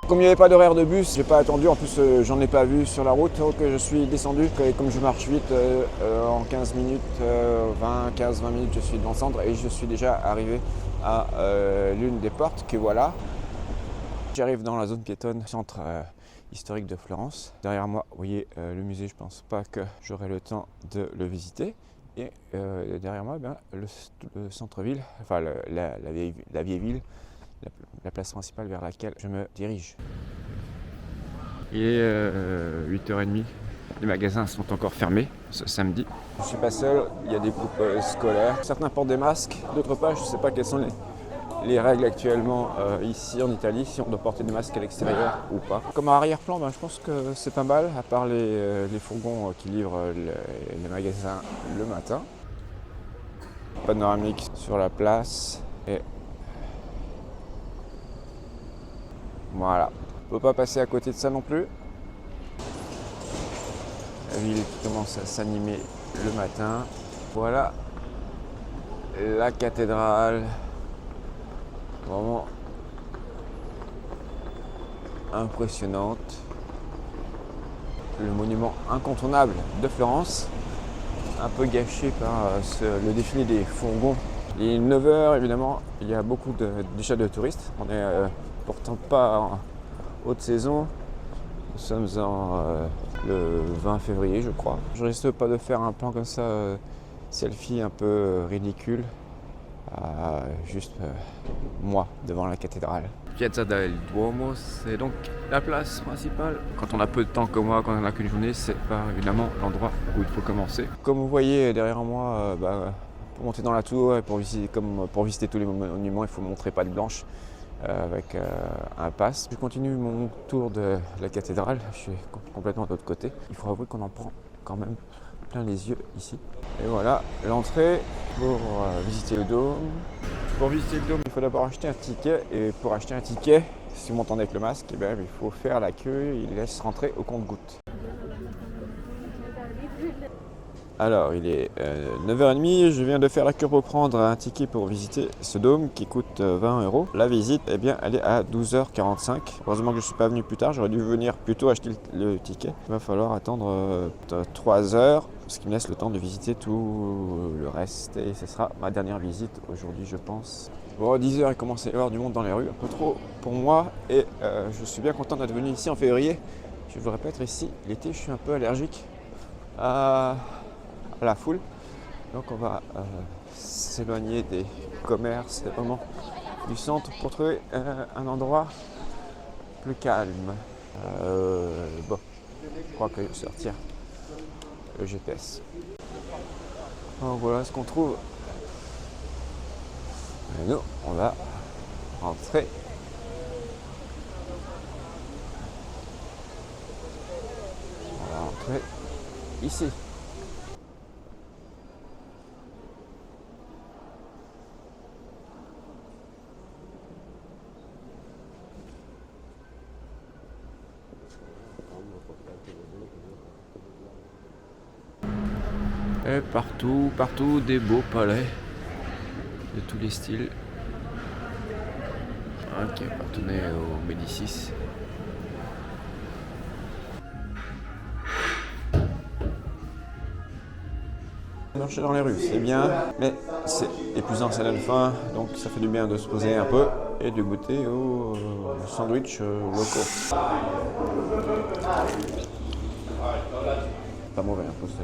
Comme il n'y avait pas d'horaire de bus, j'ai pas attendu, en plus j'en ai pas vu sur la route, donc je suis descendu. Comme je marche vite, en 15 minutes, 15-20 minutes, je suis devant le centre et je suis déjà arrivé à l'une des portes que voilà. J'arrive dans la zone piétonne, centre historique de Florence. Derrière moi, vous voyez le musée, je pense pas que j'aurai le temps de le visiter. Et derrière moi, le centre-ville, enfin la vieille ville, la place principale vers laquelle je me dirige. Il est 8h30, les magasins sont encore fermés ce samedi. Je ne suis pas seul, il y a des groupes scolaires. Certains portent des masques, d'autres pas, je ne sais pas quelles sont les règles actuellement ici en Italie, si on doit porter des masques à l'extérieur ou pas. Comme arrière-plan, je pense que c'est pas mal, à part les fourgons qui livrent les magasins le matin. Panoramique sur la place et voilà. On ne peut pas passer à côté de ça non plus. La ville qui commence à s'animer le matin. Voilà la cathédrale. Vraiment impressionnante. Le monument incontournable de Florence. Un peu gâché par le défilé des fourgons. Il est 9h évidemment, il y a beaucoup déjà de touristes. On n'est pourtant pas en haute saison. Nous sommes le 20 février je crois. Je risque pas de faire un plan comme ça, selfie un peu ridicule. Juste moi devant la cathédrale. Piazza del Duomo, c'est donc la place principale. Quand on a peu de temps comme moi, quand on n'a qu'une journée, c'est pas évidemment l'endroit où il faut commencer. Comme vous voyez derrière moi, pour monter dans la tour et pour visiter tous les monuments, il faut montrer patte blanche avec un pass. Je continue mon tour de la cathédrale, je suis complètement de l'autre côté. Il faut avouer qu'on en prend quand même plein les yeux ici. Et voilà l'entrée pour visiter le dôme. Pour visiter le dôme, il faut d'abord acheter un ticket. Et pour acheter un ticket, si vous m'entendez avec le masque, il faut faire la queue. Il laisse rentrer au compte-gouttes. Alors, il est 9h30. Je viens de faire la queue pour prendre un ticket pour visiter ce dôme qui coûte 20€. La visite, elle est à 12h45. Heureusement que je ne suis pas venu plus tard. J'aurais dû venir plus tôt acheter le ticket. Il va falloir attendre 3 heures. Ce qui me laisse le temps de visiter tout le reste. Et ce sera ma dernière visite aujourd'hui, je pense. Bon, 10h, il commence à y avoir du monde dans les rues. Un peu trop pour moi. Et je suis bien content d'être venu ici en février. Je vous répète, ici, l'été, je suis un peu allergique à la foule. Donc on va s'éloigner des commerces et vraiment du centre pour trouver un endroit plus calme. Bon, je crois que je vais sortir le GPS. Alors voilà ce qu'on trouve. Et nous, on va rentrer. On va rentrer ici. Et partout des beaux palais de tous les styles. Un qui appartenait aux Médicis. Marcher dans les rues, c'est bien, mais c'est épuisant, ça donne faim, donc ça fait du bien de se poser un peu et de goûter aux sandwichs locaux. Pas mauvais, pour ça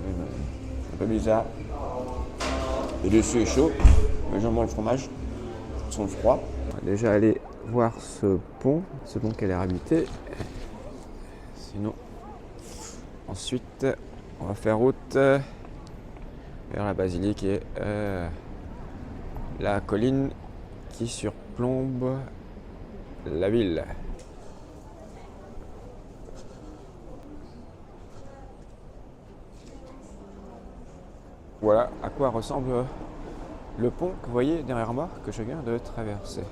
un peu bizarre. Le dessus est chaud, les jambons et le fromage sont froids. On va déjà aller voir ce pont qui a l'air habité. Sinon, ensuite, on va faire route vers la basilique et la colline qui surplombe la ville. Voilà à quoi ressemble le pont que vous voyez derrière moi, que je viens de traverser.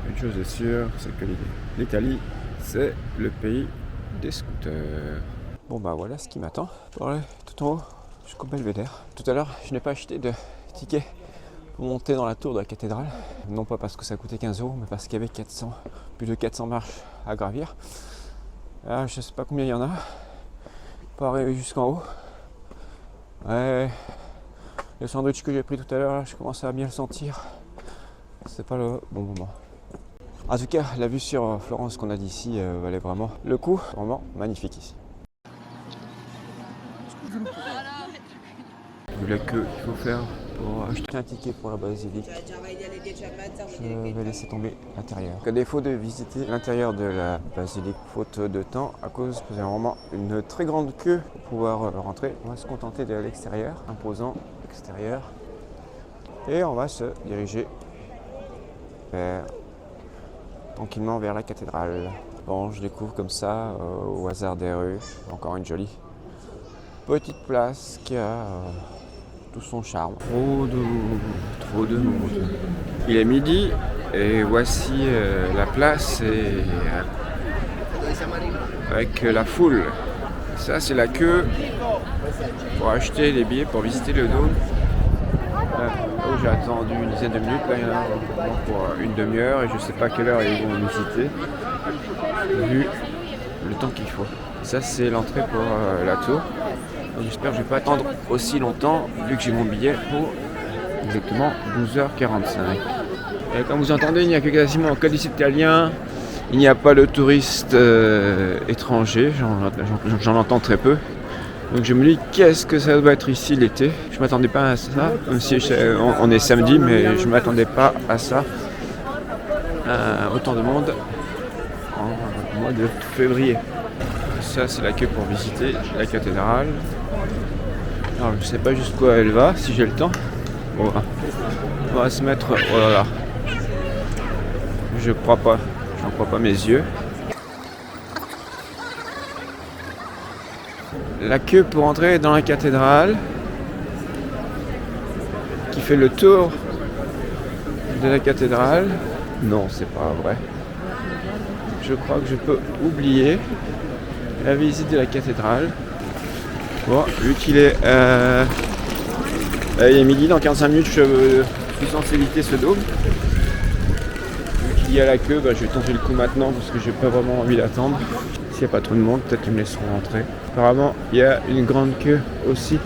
Une chose est sûre, c'est que l'Italie, c'est le pays des scooters. Bon voilà ce qui m'attend pour aller tout en haut jusqu'au Belvédère. Tout à l'heure, je n'ai pas acheté de ticket pour monter dans la tour de la cathédrale. Non pas parce que ça coûtait 15 €, mais parce qu'il y avait plus de 400 marches à gravir. Là, je sais pas combien il y en a pour arriver jusqu'en haut. Ouais, le sandwich que j'ai pris tout à l'heure, là, je commence à bien le sentir. C'est pas le bon moment. En tout cas, la vue sur Florence qu'on a d'ici valait vraiment le coup. Vraiment magnifique ici. Vu la queue qu'il faut faire pour acheter un ticket pour la basilique, je vais laisser tomber l'intérieur. À défaut de visiter l'intérieur de la basilique, faute de temps, à cause qu'il y a vraiment une très grande queue pour pouvoir rentrer, on va se contenter de l'extérieur, imposant extérieur, et on va se diriger tranquillement vers la cathédrale. Bon, je découvre comme ça, au hasard des rues, encore une jolie petite place qui a tout son charme. Trop de monde. Il est midi et voici la place avec la foule. Ça, c'est la queue pour acheter les billets pour visiter le dôme. Là, j'ai attendu une dizaine de minutes, là il y en a pour une demi-heure et je sais pas à quelle heure ils vont nous visiter, vu le temps qu'il faut. Ça, c'est l'entrée pour la tour. J'espère que je ne vais pas attendre aussi longtemps vu que j'ai mon billet pour exactement 12h45. Et comme vous entendez, il n'y a que quasiment que des Italiens. Il n'y a pas de touristes étrangers, j'en entends très peu. Donc je me dis qu'est-ce que ça doit être ici l'été. Je ne m'attendais pas à ça, même si on est samedi, mais je ne m'attendais pas à ça. Autant de monde en mois de février. Ça, c'est la queue pour visiter la cathédrale. Alors, je sais pas jusqu'où elle va, si j'ai le temps. Bon, on va se mettre. Oh là là. Je crois pas. J'en crois pas mes yeux. La queue pour entrer dans la cathédrale, qui fait le tour de la cathédrale. Non, c'est pas vrai. Je crois que je peux oublier la visite de la cathédrale. Bon, vu qu'il est, il est midi, dans 45 minutes, je suis censé éviter ce dôme. Vu qu'il y a la queue, je vais tenter le coup maintenant parce que j'ai pas vraiment envie d'attendre. S'il n'y a pas trop de monde, peut-être qu'ils me laisseront rentrer. Apparemment, il y a une grande queue aussi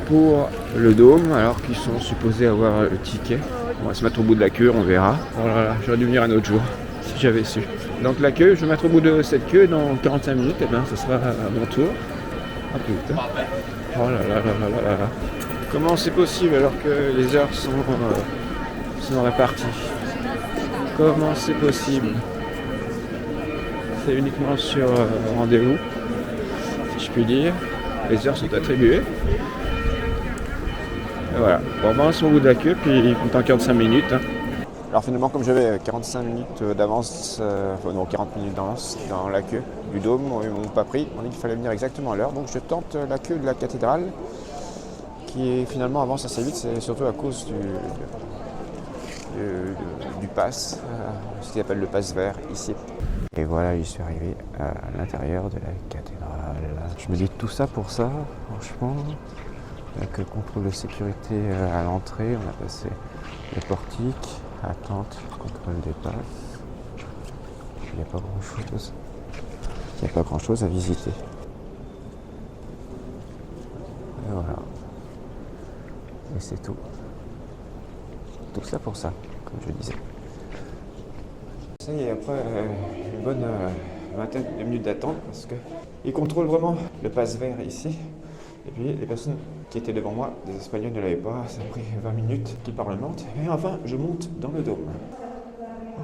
pour le dôme, alors qu'ils sont supposés avoir le ticket. On va se mettre au bout de la queue, on verra. Oh là là, j'aurais dû venir un autre jour, si j'avais su. Donc la queue, je vais mettre au bout de cette queue dans 45 minutes, et bien ce sera à mon tour. Ah putain. Oh là là là là là là. Comment c'est possible alors que les heures sont réparties? Comment c'est possible? C'est uniquement sur rendez-vous, si je puis dire. Les heures sont attribuées. Et voilà. Bon, on va au bout de la queue, puis il compte en 45 minutes. Hein. Alors finalement, comme j'avais 45 minutes d'avance, non 40 minutes d'avance dans la queue du dôme, ils m'ont pas pris, on dit qu'il fallait venir exactement à l'heure. Donc je tente la queue de la cathédrale, qui finalement avance assez vite, c'est surtout à cause du pass, ce qu'ils appellent le pass vert ici. Et voilà, je suis arrivé à l'intérieur de la cathédrale. Je me dis tout ça pour ça, franchement. Avec le contrôle de sécurité à l'entrée, on a passé les portiques. Attente, contrôle des passes. Il n'y a pas grand chose à visiter. Et voilà. Et c'est tout. Tout ça pour ça, comme je disais. Ça y est, après une bonne vingtaine de minutes d'attente, parce qu'ils contrôlent vraiment le pass vert ici. Et puis les personnes qui étaient devant moi, des Espagnols ne l'avaient pas, ça a pris 20 minutes qu'ils parlementent. Et enfin, je monte dans le dôme. Oh.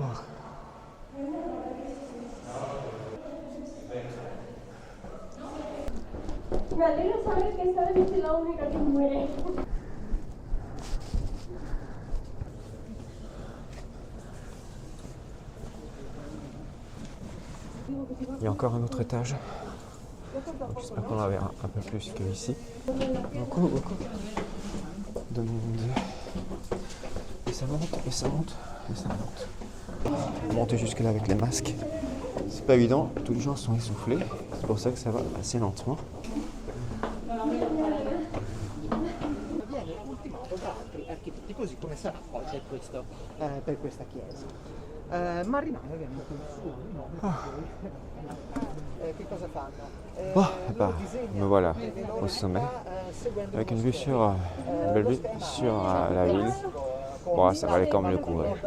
Me alegra saber que esta vez no soy la única que muere. Il y a encore un autre étage. J'espère qu'on en verra un peu plus qu'ici. Beaucoup de monde. Et ça monte, et ça monte, et ça monte. Monter jusque là avec les masques, c'est pas évident. Tous les gens sont essoufflés. C'est pour ça que ça va assez lentement. come sarà poi per questa chiesa. Ma rimane ovviamente il suo nome. Che cosa fanno? Bah, me voilà au sommet, avec une vue sur, belle vue sur la ville. Bon, ça valait quand même le coup. Ouais.